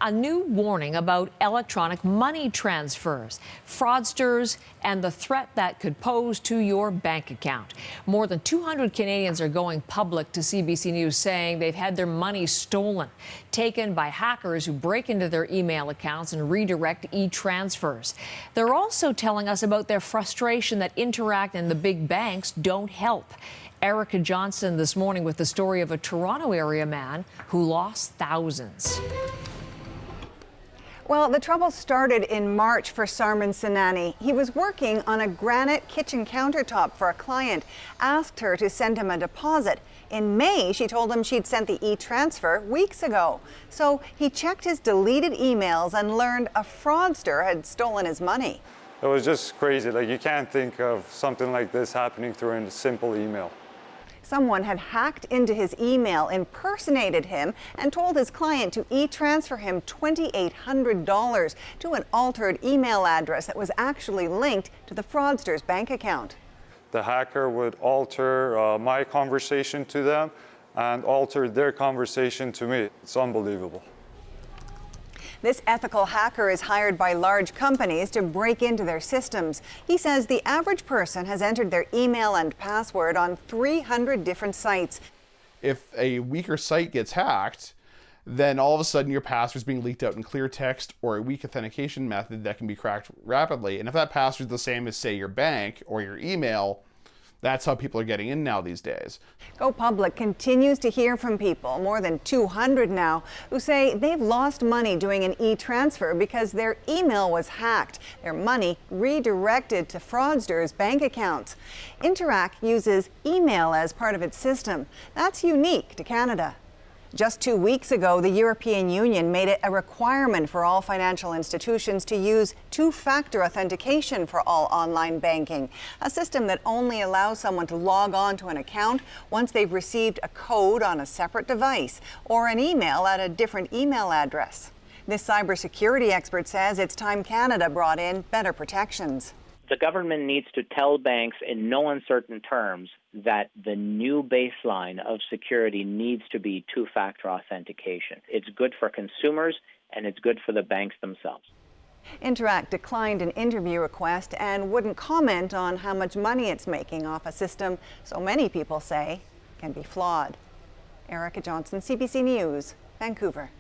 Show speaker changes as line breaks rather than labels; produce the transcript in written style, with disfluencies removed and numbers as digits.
A new warning about electronic money transfers, fraudsters, and the threat that could pose to your bank account. More than 200 Canadians are going public to CBC News saying they've had their money stolen, taken by hackers who break into their email accounts and redirect e-transfers. They're also telling us about their frustration that Interac and the big banks don't help. Erica Johnson this morning with the story of a Toronto area man who lost thousands.
Well, the trouble started in March for Sarman Sinani. He was working on a granite kitchen countertop for a client, asked her to send him a deposit. In May, she told him she'd sent the e-transfer weeks ago. So he checked his deleted emails and learned a fraudster had stolen his money.
It was just crazy. Like, you can't think of something like this happening through a simple email.
Someone had hacked into his email, impersonated him, and told his client to e-transfer him $2,800 to an altered email address that was actually linked to the fraudster's bank account.
The hacker would alter my conversation to them and alter their conversation to me. It's unbelievable.
This ethical hacker is hired by large companies to break into their systems. He says the average person has entered their email and password on 300 different sites.
If a weaker site gets hacked, then all of a sudden your password is being leaked out in clear text or a weak authentication method that can be cracked rapidly. And if that password is the same as, say, your bank or your email, that's how people are getting in now these days.
Go Public continues to hear from people, more than 200 now, who say they've lost money doing an e-transfer because their email was hacked, their money redirected to fraudsters' bank accounts. Interac uses email as part of its system. That's unique to Canada. Just 2 weeks ago, the European Union made it a requirement for all financial institutions to use two-factor authentication for all online banking, a system that only allows someone to log on to an account once they've received a code on a separate device or an email at a different email address. This cybersecurity expert says it's time Canada brought in better protections.
The government needs to tell banks in no uncertain terms that the new baseline of security needs to be two-factor authentication. It's good for consumers and it's good for the banks themselves.
Interac declined an interview request and wouldn't comment on how much money it's making off a system so many people say can be flawed. Erica Johnson, CBC News, Vancouver.